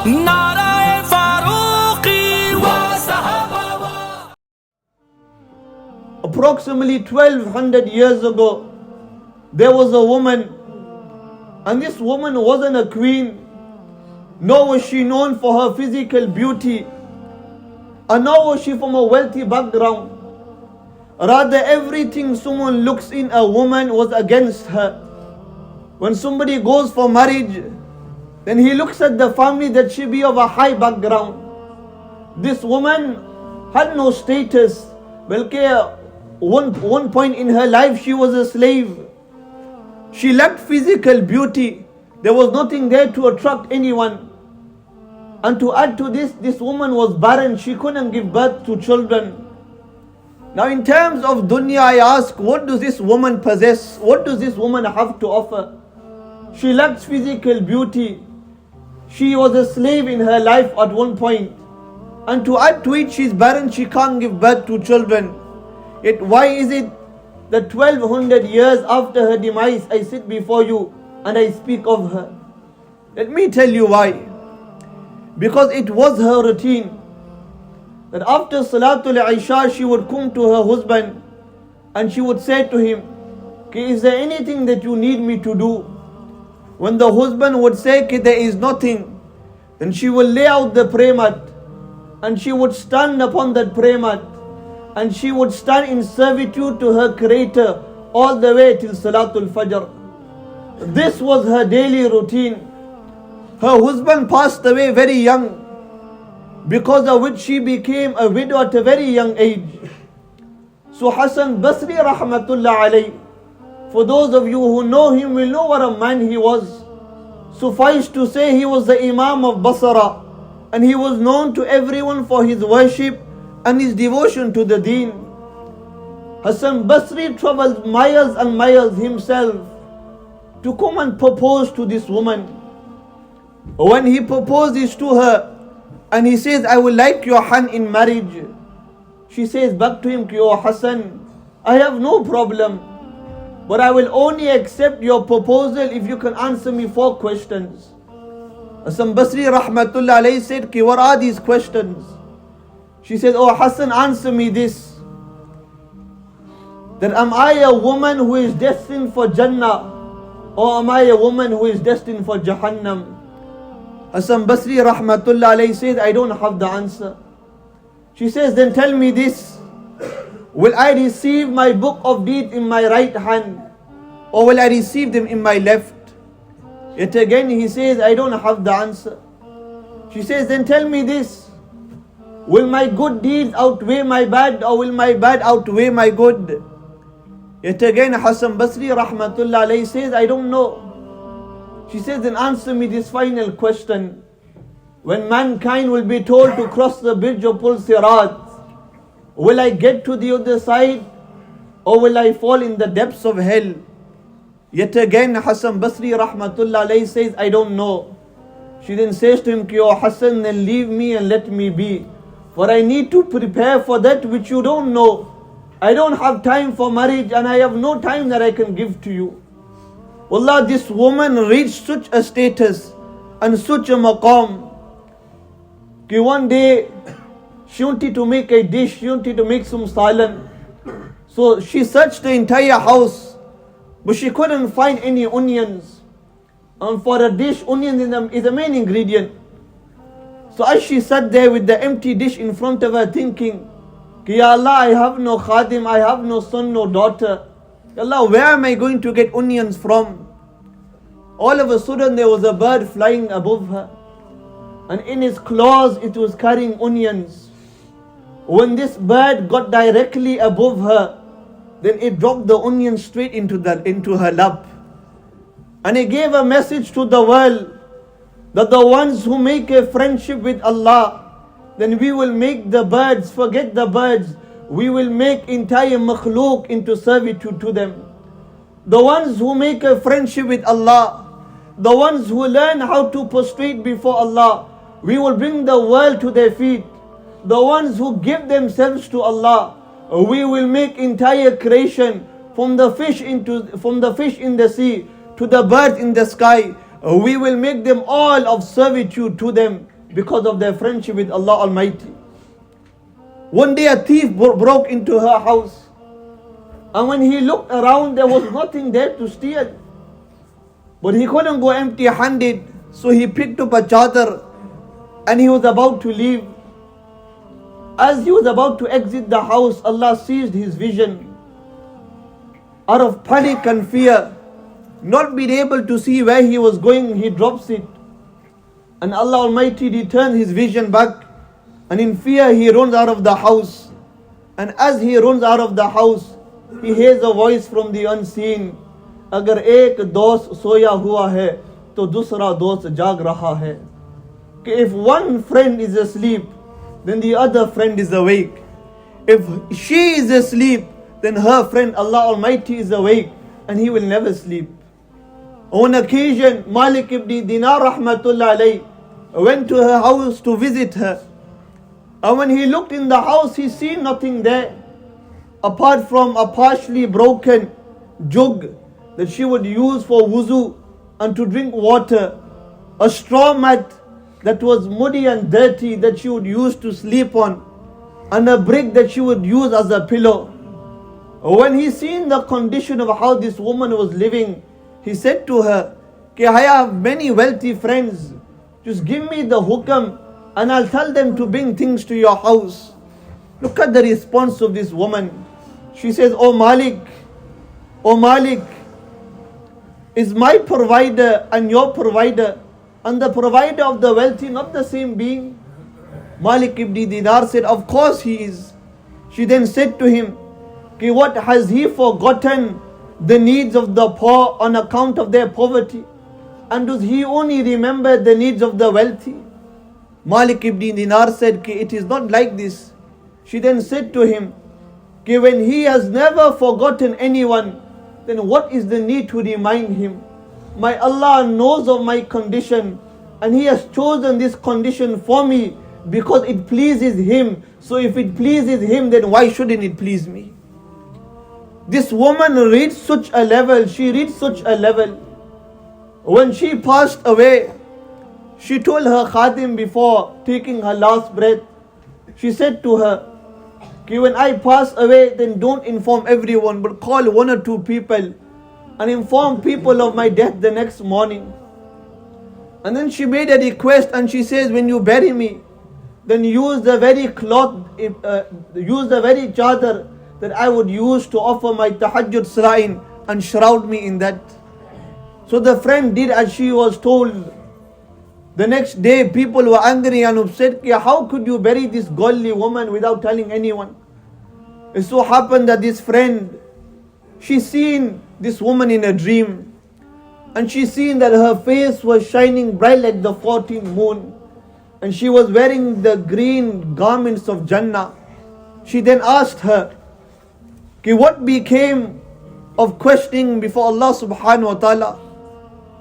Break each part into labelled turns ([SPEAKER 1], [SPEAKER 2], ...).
[SPEAKER 1] नाराए फारूकी व सहाबा.
[SPEAKER 2] Approximately 1200 years ago, there was a woman, and this woman wasn't a queen, nor was she known for her physical beauty, and nor was she from a wealthy background. Rather, everything someone looks in a woman was against her. When somebody goes for marriage, then he looks at the family that she be of a high background. This woman had no status. One point in her life she was a slave. She lacked physical beauty. There was nothing there to attract anyone. And to add to this woman was barren. She couldn't give birth to children. Now in terms of dunya, I ask, what does this woman possess? What does this woman have to offer? She lacks physical beauty. She was a slave in her life at one point. And to add to it, she's barren, she can't give birth to children. Yet why is it that 1200 years after her demise, I sit before you and I speak of her? Let me tell you why. Because it was her routine that after Salatul Isha, she would come to her husband and she would say to him, "Okay, is there anything that you need me to do?" When the husband would say, "Okay, there is nothing," then she will lay out the prayer mat and she would stand upon that prayer mat and she would stand in servitude to her Creator all the way till Salatul Fajr. This was her daily routine. Her husband passed away very young, because of which she became a widow at a very young age. So Hassan Basri rahmatullah alayh, for those of you who know him will know what a man he was. Suffice to say, he was the Imam of Basra, and he was known to everyone for his worship and his devotion to the deen. Hassan Basri traveled miles and miles himself to come and propose to this woman. When he proposes to her, and he says, "I would like your hand in marriage," she says back to him, "Oh Hassan, I have no problem, but I will only accept your proposal if you can answer me 4 questions. Hassan Basri rahmatullah alayhi said, "What are these questions?" She said, "Oh Hassan, answer me this. That am I a woman who is destined for Jannah, or am I a woman who is destined for Jahannam?" Hassan Basri rahmatullah alayhi says, "I don't have the answer." She says, "Then tell me this. Will I receive my book of deeds in my right hand, or will I receive them in my left?" Yet again he says, "I don't have the answer." She says, "Then tell me this. Will my good deeds outweigh my bad, or will my bad outweigh my good?" Yet again Hassan Basri rahmatullah alayhi says, "I don't know." She says, "Then answer me this final question. When mankind will be told to cross the bridge of Pul Sirat, will I get to the other side, or will I fall in the depths of hell?" Yet again Hassan Basri rahmatullah alayhi says, "I don't know." She then says to him, "Oh Hassan, then leave me and let me be, for I need to prepare for that which you don't know. I don't have time for marriage, and I have no time that I can give to you." Wallah, this woman reached such a status and such a maqam. One day she wanted to make a dish, she wanted to make some salan. So she searched the entire house, but she couldn't find any onions. And for a dish, onion is the main ingredient. So as she sat there with the empty dish in front of her, thinking, "Ya Allah, I have no khadim, I have no son, no daughter. Allah, where am I going to get onions from?" All of a sudden there was a bird flying above her, and in its claws it was carrying onions. When this bird got directly above her, then it dropped the onion straight into her lap. And it gave a message to the world that the ones who make a friendship with Allah, then we will make the birds forget the birds. We will make entire makhluk into servitude to them. The ones who make a friendship with Allah, the ones who learn how to prostrate before Allah, we will bring the world to their feet. The ones who give themselves to Allah, we will make entire creation from the fish in the sea to the birds in the sky. We will make them all of servitude to them. because of their friendship with Allah Almighty. One day a thief broke into her house, and when he looked around, there was nothing there to steal. But he couldn't go empty-handed, so he picked up a chadar and he was about to leave. As he was about to exit the house, Allah seized his vision. Out of panic and fear, not being able to see where he was going, he drops it. And Allah Almighty returned his vision back, and in fear he runs out of the house. And as he runs out of the house, he hears a voice from the unseen. अगर एक दोस्त सोया हुआ है तो दूसरा दोस्त जाग रहा है. If one friend is asleep, then the other friend is awake. If she is asleep, then her friend Allah Almighty is awake, and he will never sleep. On occasion, Malik ibn Dinar rahmatullah alayh went to her house to visit her. And when he looked in the house, he seen nothing there apart from a partially broken jug that she would use for wuzu and to drink water, a straw mat that was muddy and dirty that she would use to sleep on, and a brick that she would use as a pillow. When he seen the condition of how this woman was living, he said to her, I have many wealthy friends, just give me the hukam and I'll tell them to bring things to your house. Look at the response of this woman. She says, O Malik, is my provider and your provider and the provider of the wealthy not the same being? Malik ibn Dinar said, of course he is. She then said to him, what, has he forgotten the needs of the poor on account of their poverty? And does he only remember the needs of the wealthy? Malik ibn Dinar said, it is not like this. She then said to him, when he has never forgotten anyone, then what is the need to remind him? My Allah knows of my condition, and He has chosen this condition for me because it pleases Him. So if it pleases Him, then why shouldn't it please me? This woman reached such a level, When she passed away, she told her khadim before taking her last breath, she said to her, when I pass away, then don't inform everyone, but call one or two people and inform people of my death the next morning. And then she made a request and she says, when you bury me, then use the very cloth, use the very chadar that I would use to offer my tahajjud salah and shroud me in that. So the friend did as she was told. The next day people were angry and upset. How could you bury this godly woman without telling anyone? It so happened that this friend, she seen this woman in a dream, and she seen that her face was shining bright like the 14th moon, and she was wearing the green garments of Jannah. She then asked her, what became of questioning before Allah subhanahu wa ta'ala?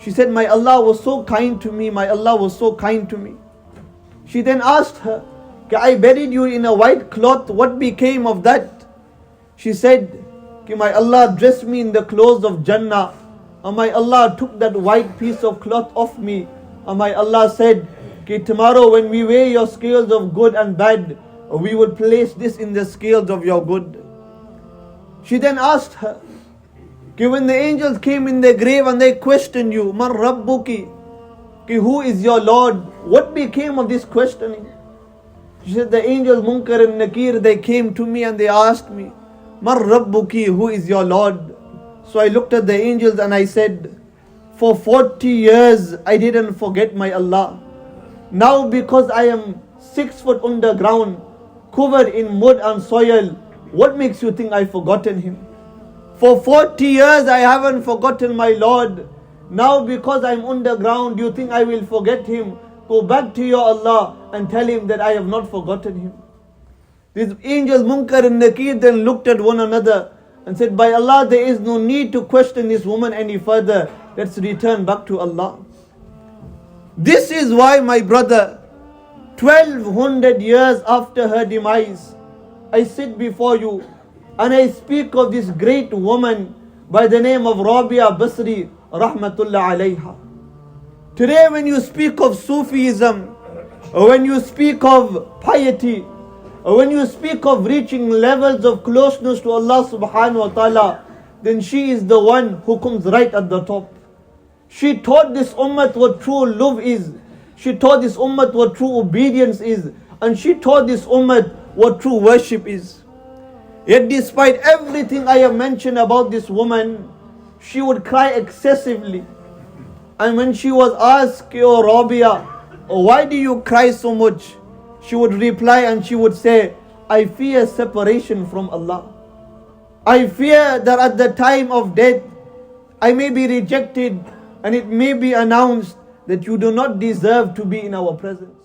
[SPEAKER 2] She said, my Allah was so kind to me, my Allah was so kind to me. She then asked her, I buried you in a white cloth, what became of that? She said, my Allah dressed me in the clothes of Jannah, and my Allah took that white piece of cloth off me, and my Allah said, tomorrow when we weigh your scales of good and bad, we will place this in the scales of your good. She then asked her, when the angels came in their grave and they questioned you, Man Rabbuki, who is your Lord? What became of this questioning? She said, the angels Munkar and Nakir, they came to me and they asked me, Man Rabbuki, who is your Lord? So I looked at the angels and I said, for 40 years I didn't forget my Allah. Now because I am 6 foot underground, covered in mud and soil, what makes you think I've forgotten Him? For 40 years I haven't forgotten my Lord. Now because I'm underground, do you think I will forget Him? Go back to your Allah and tell Him that I have not forgotten Him. These angels Munkar and Nakir then looked at one another and said, by Allah, there is no need to question this woman any further. Let's return back to Allah. This is why, my brother, 1200 years after her demise, I sit before you and I speak of this great woman by the name of Rabia Basri rahmatullah alayha. Today when you speak of Sufism, When you speak of piety, when you speak of reaching levels of closeness to Allah subhanahu wa ta'ala, then she is the one who comes right at the top. She taught this ummah what true love is. She taught this ummah what true obedience is. And she taught this ummah what true worship is. Yet despite everything I have mentioned about this woman, she would cry excessively. And when she was asked, "Oh Rabia, why do you cry so much?" she would reply and she would say, "I fear separation from Allah. I fear that at the time of death, I may be rejected and it may be announced that you do not deserve to be in our presence."